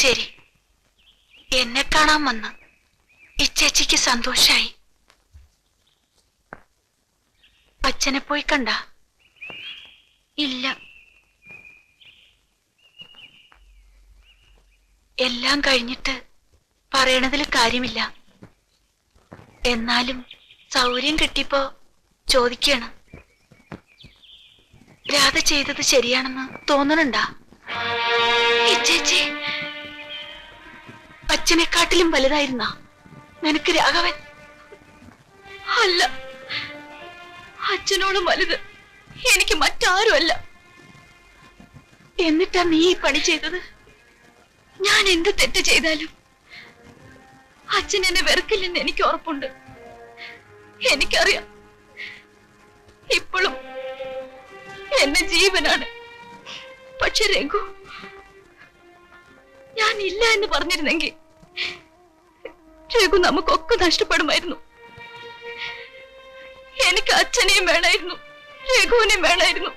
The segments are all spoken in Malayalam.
ശരി, എന്നെ കാണാൻ വന്ന് ഈ ചേച്ചിക്ക് സന്തോഷായി. അച്ഛനെ പോയി കണ്ട? ഇല്ല. എല്ലാം കഴിഞ്ഞിട്ട് പറയണതിൽ കാര്യമില്ല. എന്നാലും സൗകര്യം കിട്ടിയപ്പോ ചോദിക്കണം, രാധ ചെയ്തത് ശരിയാണെന്ന് തോന്നണുണ്ടാ? ചേച്ചി, അച്ഛനെക്കാട്ടിലും വലുതായിരുന്ന നിനക്ക് രാഘവൻ? അല്ല, അച്ഛനോളം വലുത് എനിക്ക് മറ്റാരുമല്ല. എന്നിട്ടാ നീ ഈ പണി ചെയ്തത്? ഞാൻ എന്ത് തെറ്റ് ചെയ്താലും അച്ഛൻ എന്നെ വെറുക്കില്ലെന്ന് എനിക്ക് ഉറപ്പുണ്ട്. എനിക്കറിയാം, ഇപ്പോഴും എന്നെ ജീവനാണ്. പക്ഷെ രഘു, ഞാൻ ഇല്ല എന്ന് പറഞ്ഞിരുന്നെങ്കിൽ രഘു നമുക്കൊക്കെ നഷ്ടപ്പെടുമായിരുന്നു. എനിക്ക് അച്ഛനെയും വേണമായിരുന്നു, രഘുവിനെയും വേണമായിരുന്നു.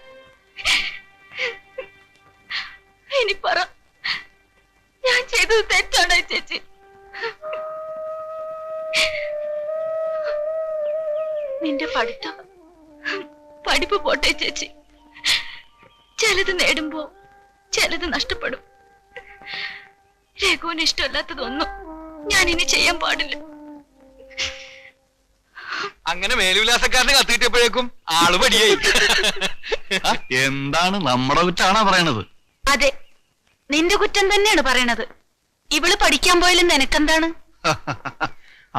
ഇനി പറ, ഞാൻ ചെയ്തത് തെറ്റാണോ ചേച്ചി? നിന്റെ പഠിപ്പ് പോട്ടെ ചേച്ചി. ചിലത് നേടുമ്പോ ചിലത് നഷ്ടപ്പെടും. രഘുവിന് ഇഷ്ടമല്ലാത്തതൊന്നും ഞാൻ ഇനി ചെയ്യാൻ പാടില്ല. അങ്ങനെ മേലുവിലാസക്കാരനെ കത്തിയിട്ടപ്പോഴേക്കും ആള് പടിയായി. എന്താണ് നമ്മുടെ കുറ്റാണോ പറയണത്? അതെ, നിന്റെ കുറ്റം തന്നെയാണ് പറയണത്. ഇവള് പഠിക്കാൻ പോയാലും നിനക്കെന്താണ്?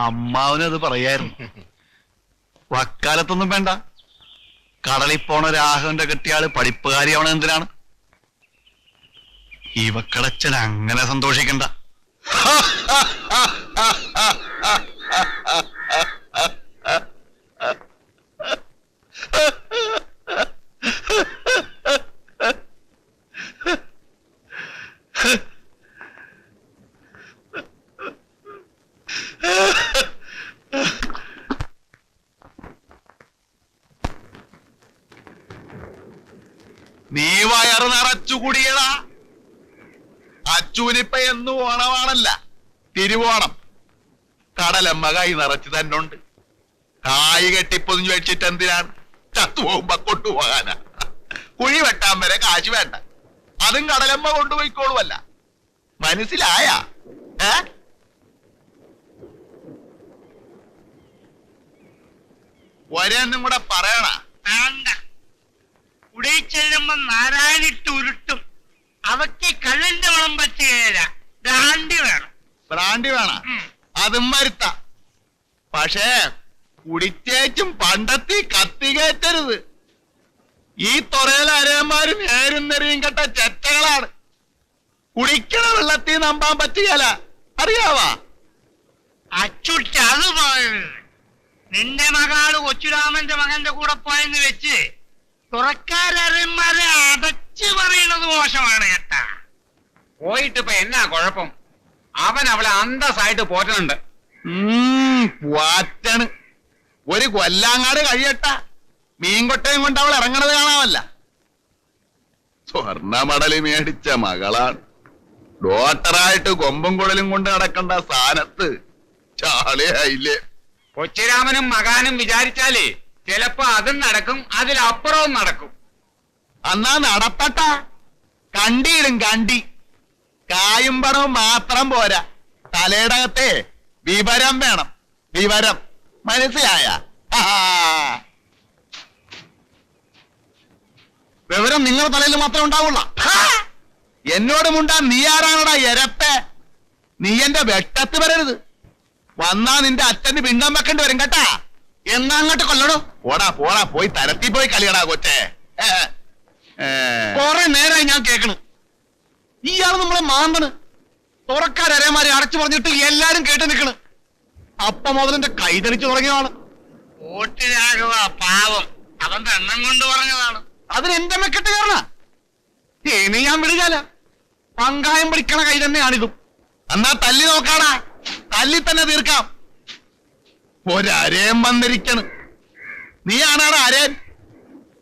അമ്മാവനത് പറയായിരുന്നു. വക്കാലത്തൊന്നും വേണ്ട, കടലിൽ പോണ രാഘവന്റെ കെട്ടിയാള് പഠിപ്പുകാരിയാവണ എന്തിനാണ്? ഈ വക്കടച്ചൻ അങ്ങനെ സന്തോഷിക്കണ്ട. നീ വയറ് നിറച്ചു കുടിയടാ. അച്ചൂനിപ്പ എന്നും ഓണമാണല്ല, തിരുവോണം. കടലമ്മ കൈ നിറച്ച് തന്നുണ്ട്. കായ് കെട്ടിപ്പൊതിഞ്ഞു വെച്ചിട്ട് എന്തിനാണ്? ചത്തുപോകുമ്പോ കൊണ്ടുപോകാനാ. കുഴി വെട്ടാൻ വരെ കാശ് വേണ്ട, അതും കടലമ്മ കൊണ്ടുപോയിക്കോളുമല്ല. മനസ്സിലായ? ഒരെന്നും കൂടെ പറയണ. കുടിയിൽ ചെല്ലുമ്പോ നാരായണിട്ട് ഉരുട്ടും. അവക്ക് കള്ളിന്റെ വളം പറ്റുകയില്ല, ബ്രാൻഡി വേണം. ബ്രാൻഡി വേണം, അതും വരുത്ത. പക്ഷേ കുടിച്ചേച്ചും പണ്ടത്തി കത്തി കയറ്റരുത്. ഈ തൊറയിലെ അരയന്മാര് നേരും നെറിയും കെട്ട ചെറ്റകളാണ്. കുടിക്കണ വെള്ളത്തിൽ നമ്പാൻ പറ്റുകയല്ല, അറിയാവാ? അച്ചുട്ട അത് പോയത്. നിന്റെ മകള് കൊച്ചുരാമന്റെ മകന്റെ കൂടെ പോയെന്ന് വെച്ച് തുറക്കാരന്മാരെ അടച്ചു പറയണത് മോശമാണ് കേട്ടാ. പോയിട്ടിപ്പ എന്നാ കുഴപ്പം? അവൻ അവളെ അന്തസ്സായിട്ട് പോറ്റുന്നുണ്ട്. വാറ്റാണ്. ഒരു കൊല്ലാങ്ങാട് കഴിയട്ട, മീൻകൊട്ടയും കൊണ്ട് അവൾ ഇറങ്ങണത് കാണാമല്ല. സ്വർണ്ണ മടല് മേടിച്ച മകളാണ്. ഡോക്ടറായിട്ട് കൊമ്പും കുഴലും കൊണ്ട് നടക്കേണ്ട സ്ഥാനത്ത് ചാളിയായില്ലേ? കൊച്ചിരാമനും മകാനും വിചാരിച്ചാലേ ചിലപ്പോ അതും നടക്കും, അതിലപ്പുറവും നടക്കും. എന്നാ നടത്തട്ട. കണ്ടിയിടും കണ്ടി. കായും പണവും മാത്രം പോരാ, തലയിടകത്തെ വിവരം വേണം. വിവരം മനസ്സിലായ? വിവരം നിങ്ങളുടെ തലയിൽ മാത്രമേ ഉണ്ടാവുള്ള. എന്നോട് മുണ്ടാ നീ ആരാണടാ എരപ്പേ? നീ എന്റെ വെട്ടത്ത് വരരുത്. വന്നാ നിന്റെ അച്ഛന് പിണ്ടം വെക്കേണ്ടി വരും കേട്ടാ. എന്നാ അങ്ങോട്ട് കൊല്ലടോ. പോടാ പോടാ, പോയി തരത്തി പോയി കളിയടാ കൊച്ചേ. കൊറേ നേരമായി ഞാൻ കേക്കണ്. ഇയാള് നമ്മളെ മാന്തണ്. തുറക്കാരമാരെ അടച്ചു പറഞ്ഞിട്ട് എല്ലാരും കേട്ട് നിക്കണ്. അപ്പ മുതലിന്റെ കൈതളിച്ചു തുടങ്ങിയതാണ്. ഓട്ടിരാഘവ പാവം, അവന്റെ എണ്ണം കൊണ്ട് പറഞ്ഞതാണ്. അതിന് എന്റെ മെക്കെട്ട് കാരണ ഇനി ഞാൻ വിടുകയല്ല. പങ്കായം പിടിക്കണ കൈ തന്നെയാണിതും. എന്നാ തല്ലി നോക്കാടാ, തല്ലി തന്നെ തീർക്കാം. ഒരരേം വന്നിരിക്കണ്. നീ ആണാടാ അരേൻ?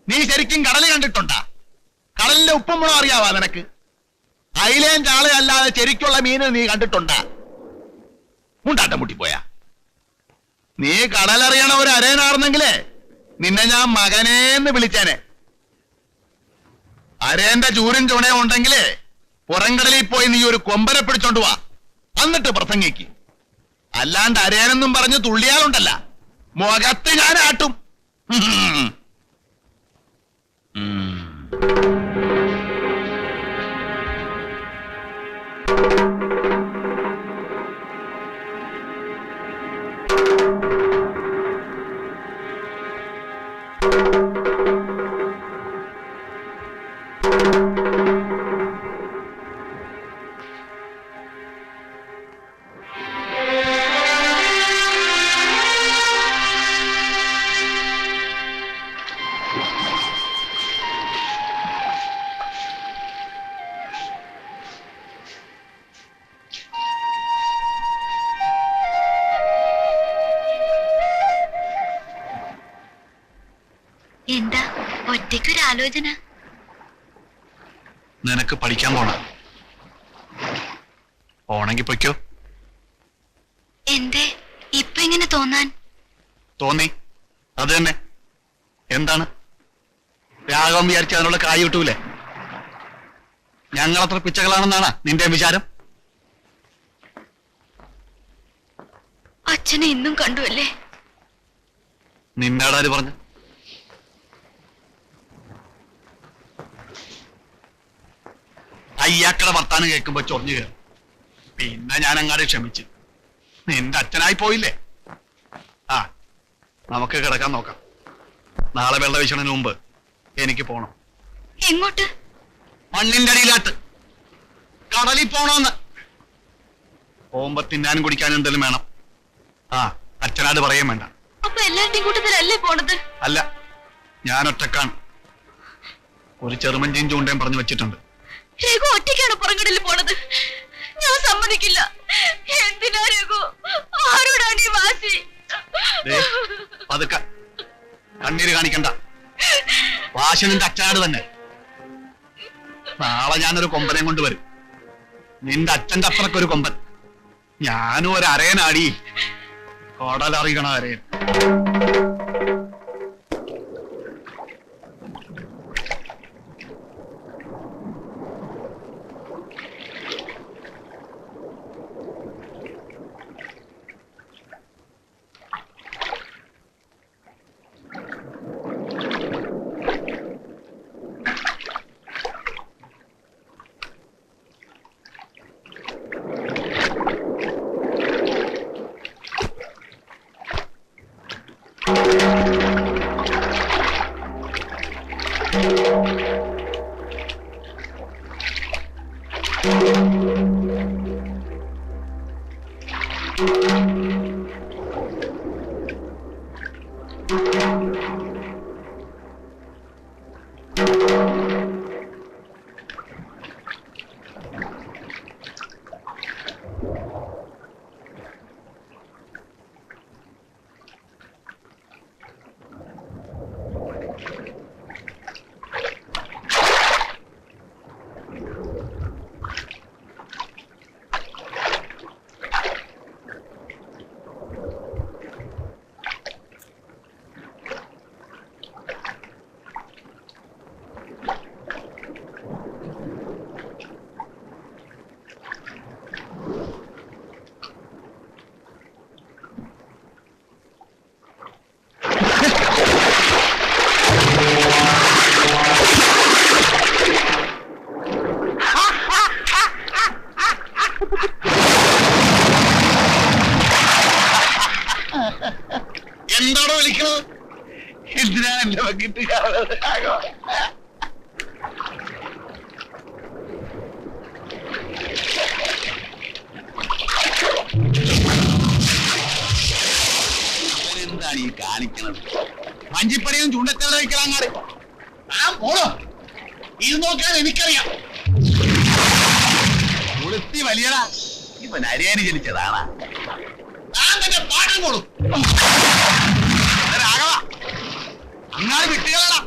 നീ ശരിക്കും കടല് കണ്ടിട്ടുണ്ടാ? കടലിന്റെ ഉപ്പും മുളകും അറിയാവാ നിനക്ക്? അയിലേം ചാള അല്ലാതെ ശരിക്കുള്ള മീന് നീ കണ്ടിട്ടുണ്ടാ? മുണ്ടാട്ടം മുട്ടിപ്പോയാ. നീ കടലറിയണ ഒരു അരയനാർന്നെങ്കിലേ നിന്നെ ഞാൻ മകനേന്ന് വിളിച്ചേനെ. അരേന്റെ ചൂരും ചുണയും ഉണ്ടെങ്കിലേ പുറംകടലിൽ പോയി നീ ഒരു കൊമ്പനെ പിടിച്ചോണ്ട് വാ, എന്നിട്ട് പ്രസംഗിക്ക്. അല്ലാണ്ട് അരേനെന്നും പറഞ്ഞ് തുള്ളിയാലുണ്ടല്ല മുഖത്ത് ഞാൻ ആട്ടും. എന്താ ഒറ്റയ്ക്കൊരാലോചന? നിനക്ക് പഠിക്കാൻ പോണെങ്കി പൊയ്ക്കോ. എന്തേ ഇപ്പൊ ഇങ്ങനെ തോന്നാൻ? തോന്നി, അത് തന്നെ. എന്താണ് രാഘവൻ വിചാരിച്ച അതിനുള്ള കായ് കിട്ടൂലേ? ഞങ്ങളത്ര പിച്ചകളാണെന്നാണ് നിന്റെ വിചാരം? അച്ഛനെ ഇന്നും കണ്ടുവല്ലേ? നിന്നോടാര് പറഞ്ഞു? അയ്യാക്കളെ വർത്താനം കേൾക്കുമ്പോ ചൊറിഞ്ഞു കയറും. പിന്നെ ഞാൻ അങ്ങാട് ക്ഷമിച്ചു. നിന്റെ അച്ഛനായി പോയില്ലേ? ആ, നമുക്ക് കിടക്കാൻ നോക്കാം. നാളെ വെള്ള വീശണതിന് മുമ്പ് എനിക്ക് പോണം. എങ്ങോട്ട്? മണ്ണിന്റെ അടിയിലാട്ട്. കടലിൽ പോണോന്ന്. പോകുമ്പോ തിന്നാനും കുടിക്കാനും എന്തെങ്കിലും വേണം. ആ, അച്ഛനാട് പറയാൻ വേണ്ട. അപ്പൊ എല്ലാവരുടെയും കൂട്ടത്തിലല്ലേ പോണത്? അല്ല, ഞാൻ ഒറ്റക്കാണ്. ഒരു ചെറുമഞ്ചിയും ചൂണ്ടയും പറഞ്ഞു വെച്ചിട്ടുണ്ട്. രഘു ഒറ്റയ്ക്കാണ് പുറംകടലിൽ പോണത്. ഞാൻ സമ്മതിക്കില്ല. എന്തിനാ രഘു? ആരോടാണ് ഈ വാശി? പതുക്കെ കണ്ണീര് കാണിക്കണ്ട. വാശി നിന്റെ അച്ഛനാട് തന്നെ. നാളെ ഞാനൊരു കൊമ്പനെ കൊണ്ടുവരും. നിന്റെ അച്ഛന്റെ അപ്പുറക്കൊരു കൊമ്പൻ. ഞാനും ഒരു അരയനാടി. കടലറിയണ അരയൻ. എന്താണോ വിളിക്കുന്നത്? എന്തിനാ എന്റെ വകിട്ട് എന്താണ് ഈ കാണിക്കണത്? വഞ്ചിപ്പടിയും ചൂണ്ടത്തല വയ്ക്കലാങ്ങാട്. ആ പോണോ? ഇത് നോക്കാൻ എനിക്കറിയാം. ഉളുത്തി വലിയടാ. ഇവൻ അരയാനി ജനിച്ചതാണ്. ഞാൻ തന്നെ പാടാൻ പോണു. രാഘവ, അങ്ങാട് വിട്ടുകളാ.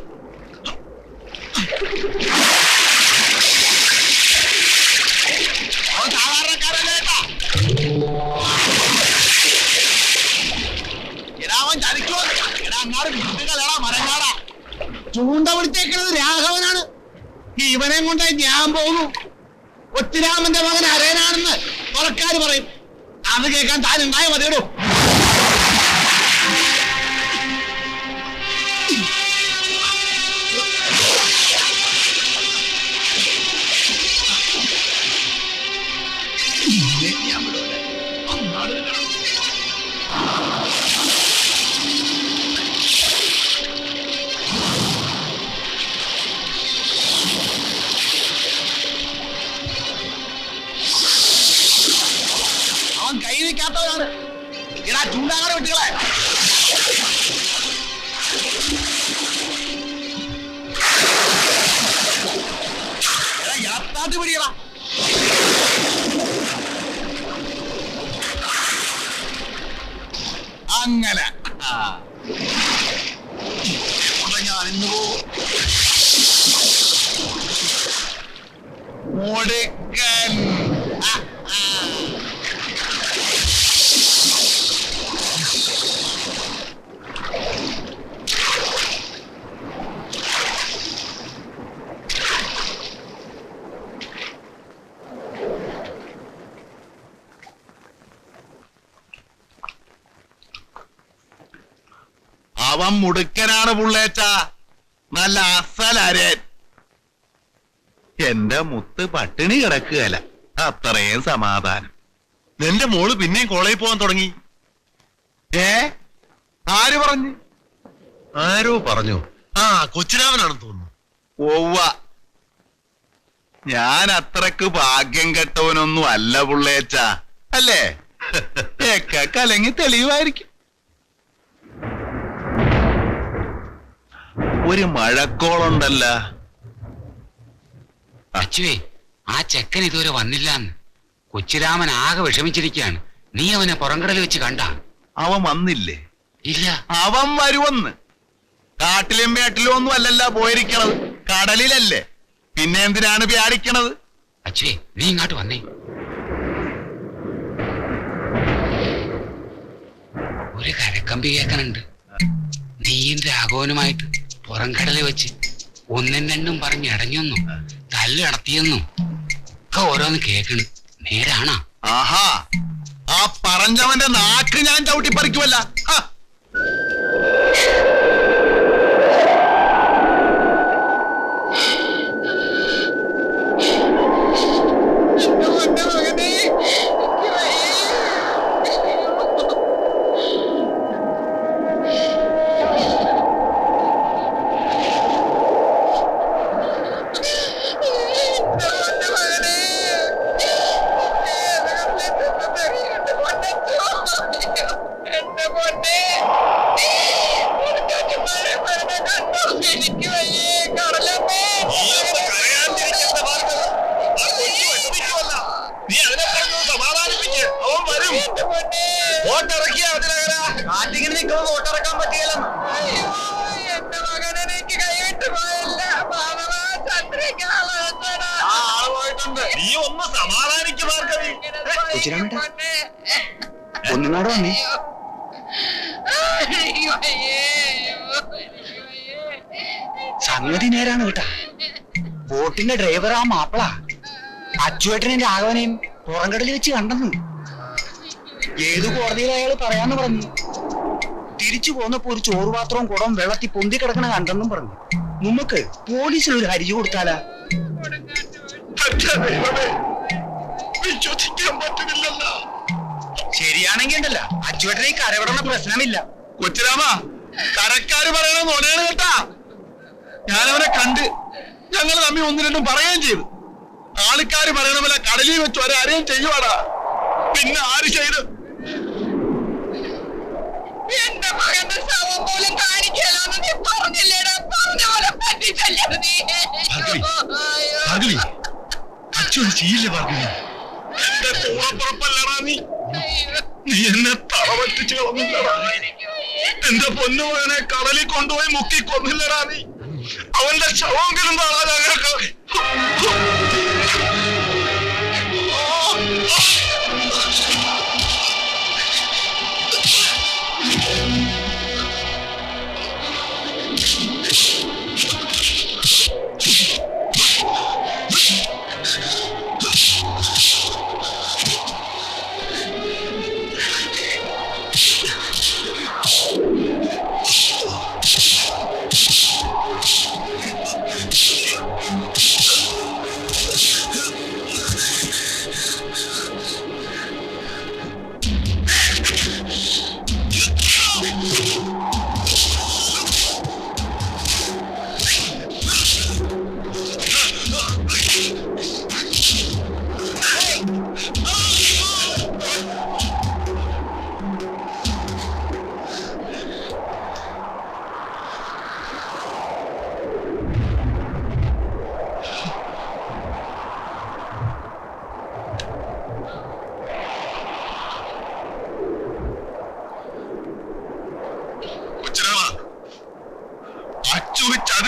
ചൂണ്ട പിടിച്ചേക്കുന്നത് രാഘവനാണ്. ഇവനെ കൊണ്ട് ഞാൻ പോകുന്നു. കൊച്ചുരാമന്റെ മകൻ അരയനാണെന്ന് പുറക്കാര് പറയും. അത് കേൾക്കാൻ താൻ ഉണ്ടായ മതിയിടൂ. അവൻ കൈ വയ്ക്കാത്തവരാണ്. ഇടാ ചൂണ്ടാകാതെ വിട്ടുകളെ. യാത്രാത്തി പിടികളാ. അങ്ങനെ ഞാൻ ഇന്ന് പോകും. മുടുക്കൻ. അവൻ മുടുക്കനാണ് പുള്ളേച്ച. നല്ല അസലരൻ. എന്റെ മുത്ത് പട്ടിണി കിടക്കുകയല്ല. അത്രയും സമാധാനം. നിന്റെ മോള് പിന്നെയും കോളേജിൽ പോകാൻ തുടങ്ങി. ആര് പറഞ്ഞു? ആരോ പറഞ്ഞു. ആ കൊച്ചുരാമനാണെന്ന് തോന്നുന്നു. ഒവ്വ, ഞാൻ അത്രക്ക് ഭാഗ്യം കെട്ടവനൊന്നും അല്ല പുള്ളേച്ച. അല്ലേ? കലങ്ങി തെളിയുമായിരിക്കും. ഒരു മഴക്കോളുണ്ടല്ല. അച്ചുവേ, ആ ചെക്കൻ ഇതുവരെ വന്നില്ലാന്ന്. കൊച്ചുരാമൻ ആകെ വിഷമിച്ചിരിക്കുകയാണ്. നീ അവനെ പുറംകടലിൽ വെച്ച് കണ്ട? അവൻ വന്നില്ലേ? ഇല്ല. അവൻ വരുമെന്ന്. കാട്ടിലും മേട്ടിലും ഒന്നും അല്ലല്ല പോയിരിക്കണത്, കടലിലല്ലേ. പിന്നെ എന്തിനാണ് വ്യാടിക്കണത്? അച്ചുവേ, നീ ഇങ്ങോട്ട് വന്നേ. ഒരു കരക്കമ്പി കേൾക്കണുണ്ട്. നീയും രാഘവനുമായിട്ട് പുറംകടലിൽ വെച്ച് ഒന്നും രണ്ടും പറഞ്ഞ് ഇടഞ്ഞൊന്നും തല്ല് നടത്തിയെന്നും ഒക്കെ ഓരോന്ന് കേൾക്കണ്. നേരാണോ? ആഹാ, ആ പറഞ്ഞവന്റെ നാക്ക് ഞാൻ ചവിട്ടിപ്പറിക്കുമല്ല. വോട്ടിറക്കാൻ പറ്റിയല്ലോ. നീ ഒന്ന് സമാധാനിക്കുമാർക്കവി. ഒന്നുനാട് വന്നേ. സംഗതി നേരാണ് കേട്ടാ. ബോട്ടിന്റെ ഡ്രൈവർ ആ മാപ്പിള അച്ചുവേട്ടനെയും രാഘവനെയും പുറംകടലിൽ വെച്ച് കണ്ടെന്ന്. ഏത് കോടതിയിൽ അയാൾ പറയാന്ന് പറഞ്ഞു. തിരിച്ചു പോന്നപ്പോ ഒരു ചോറുപാത്രവും കുടവും വെള്ളത്തിൽ പൊന്തി കിടക്കണ കണ്ടെന്നും പറഞ്ഞു. നമുക്ക് പോലീസിൽ ഒരു ഹരിജു കൊടുത്താലാ? വിശ്വസിക്കാൻ പറ്റുന്നില്ലല്ലോ. ശരിയാണെങ്കി ഉണ്ടല്ല, അച്ചുവേട്ടനെ കരവിടുന്ന പ്രശ്നമില്ല. കൊച്ചുരാമ, കരക്കാര് പറയണ നോണയാണ് കേട്ടാ. ഞാനവനെ കണ്ട്, ഞങ്ങൾ തമ്മിൽ ഒന്നും രണ്ടും പറയുകയും ചെയ്തു. ആൾക്കാര് പറയണ പോലെ കടലിൽ വെച്ച് ഒരാരെയും ചെയ്യുവാടാ. പിന്നെ ആര് ചെയ്ത്? എന്റെ മകന്റെ ശവം പോലും കാണിക്കലാന്ന് നീ പറഞ്ഞില്ലേടാ. പറഞ്ഞ പോലെ പറ്റിച്ചല്ലേ നീ. അച്ഛൻ ചെയ്യില്ല പറഞ്ഞു. എന്റെ കൂടപ്പുറപ്പല്ലടാ നീ. നീ എന്നെ തറവറ്റിച്ച് കളഞ്ഞില്ലടാ. എന്റെ പൊന്നുമകനെ കടലിൽ കൊണ്ടുപോയി മുക്കി കൊന്നില്ലടാ നീ. അവന്റെ ശവമെങ്കിലും താളാ ഞങ്ങൾക്ക്.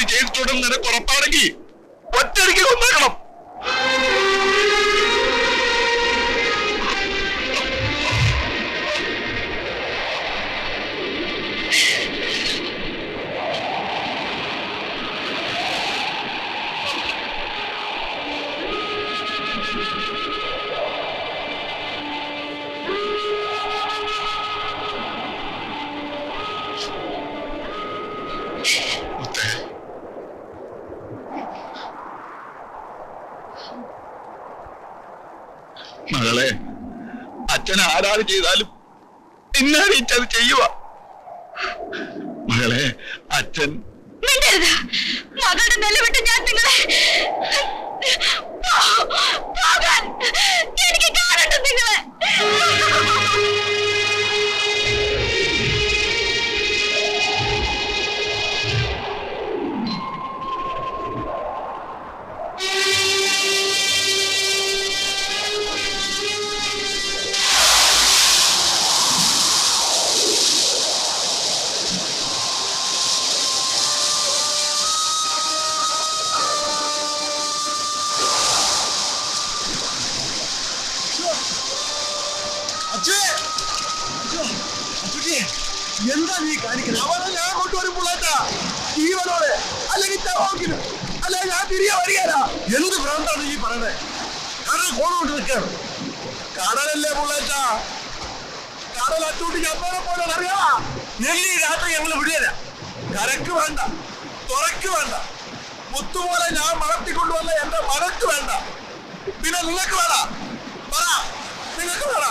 ചതി ചെയ്തിട്ടുണ്ടെന്ന് നിനക്ക് ഉറപ്പാണെങ്കിൽ ഒറ്റയ്ക്ക് കൊന്നേക്കണം. മകളെ, അച്ഛൻ ആരാത് ചെയ്താലും ഇന്നറിയിച്ചത് ചെയ്യുക. മകളെ, അച്ഛൻ മിണ്ടരുത്. മകളുടെ നിലവിട്ട് ഞാൻ നിങ്ങളെ പോകാൻ എനിക്ക് കാണട്ടെ നിങ്ങളെ. എന്താ നീ കാണിക്കുന്നത്? അവനെ ഞാൻ കൊണ്ടുവരും പുള്ളേറ്റാ, ജീവനോടെ, അല്ലെങ്കിൽ ചവാക്കിന്, അല്ലെങ്കിൽ ഞാൻ തിരികെ വരികയാ. എന്ത് ഭ്രാന്താണ് ഈ പറയണേ? കടൽ കോണോട്ട് നിൽക്കാണ്. കടലല്ലേ പുള്ളേറ്റാ, കടൽ അച്ചൂട്ടിക്ക് അമ്മേനെ പോലെ അറിയാ. നെല്ലി രാത്രി ഞങ്ങൾ വിടുകയില്ല. കരക്ക് വേണ്ട, തുറക്ക് വേണ്ട, മുത്തുപോലെ ഞാൻ വളർത്തിക്കൊണ്ടുവന്ന എന്റെ മകൾക്ക് വേണ്ട. പിന്നെ നിങ്ങൾക്ക് വേണ്ട, പറ, നിങ്ങൾക്ക് വേണ്ട.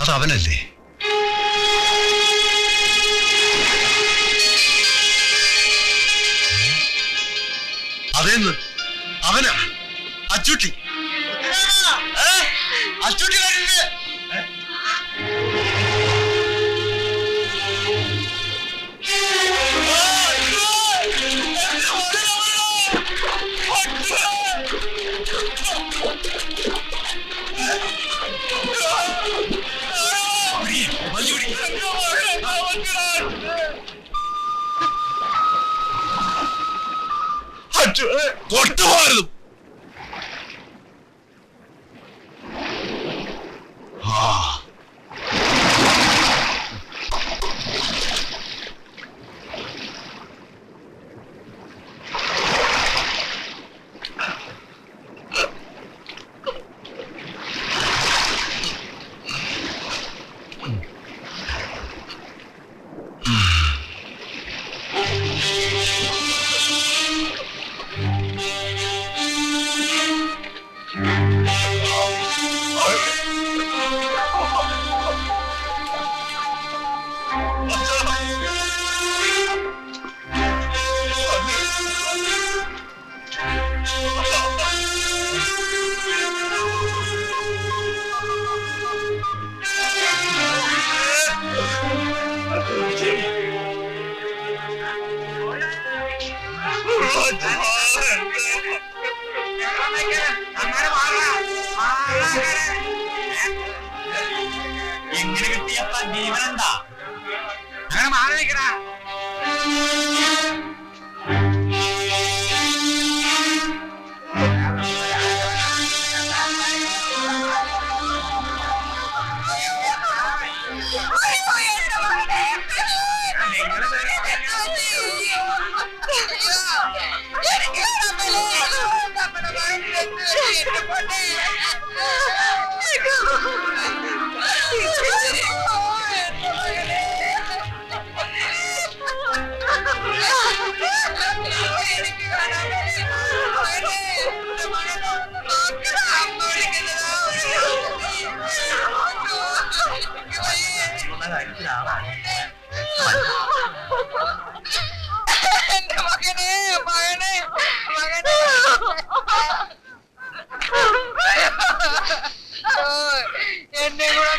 അത് അവനല്ലേ? അതേന്ന് അവനാ അച്ചൂട്ടി. അച്ചൂട്ടി കൊട്ടുപോകരുത്. എങ്ങനെ കിട്ടിയപ്പ ജീവനുണ്ടാ? അങ്ങനെ മാറി നിൽക്കണ എന്നെ കൂടെ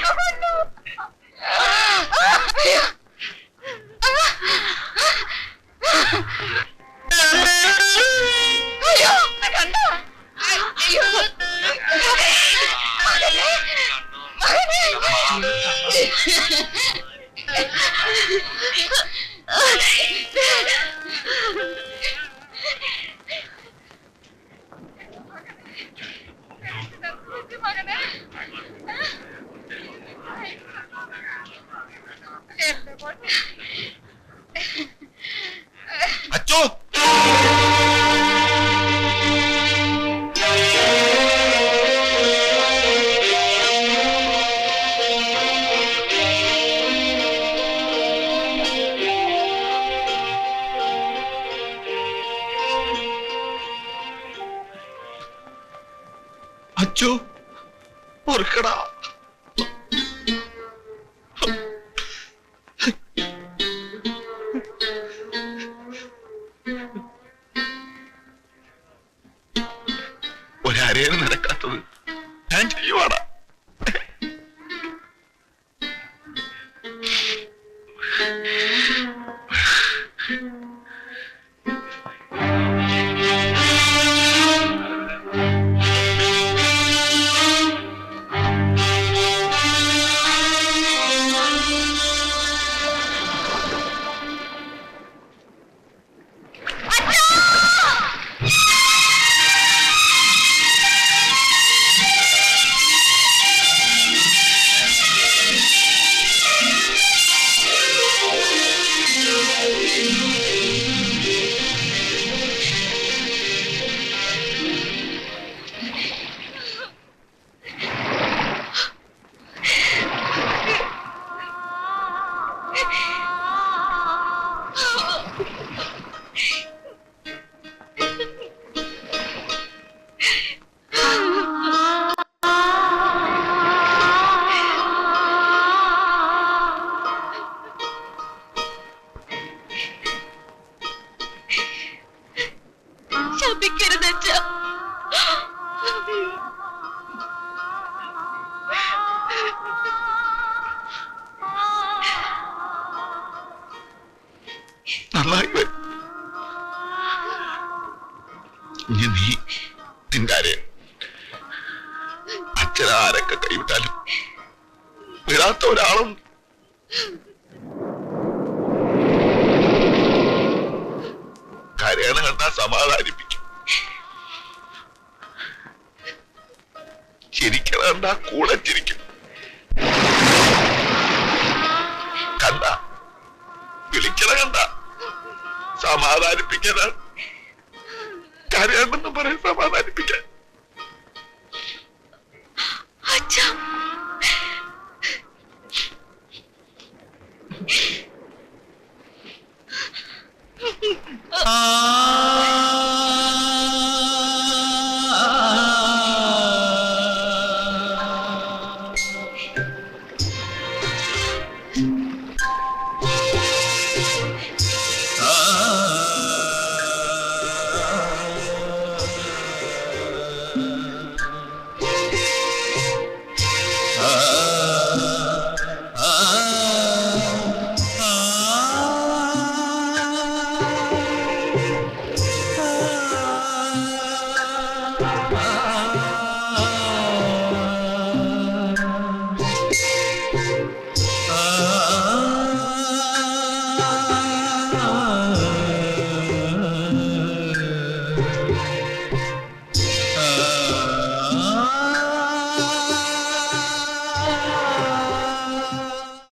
അച്ചോ അച്ചോ ഓർക്കടാ. ഒരരയാണ് നടക്കാത്തത് ഞാൻ ചെയ്യുവാടാ. ശപിക്കരുതച്ഛ. നന്നായി വരും. ഇനി നീ നിന്റെ അച്ഛനാരൊക്കെ കൈവിട്ടാലും വിടാത്ത ഒരാളുണ്ട്. കരയണ കണ്ടാ സമാധാനിപ്പിക്കും, ചിരിക്കണ കണ്ടാ കൂടെ ചിരിക്കും. കണ്ട വിളിക്കണ കണ്ട സമാധാനിപ്പിക്കാനാണ്. കരയണ്ടെന്ന് പറയാൻ സമാധാനിപ്പിക്കാൻ. അച്ഛാ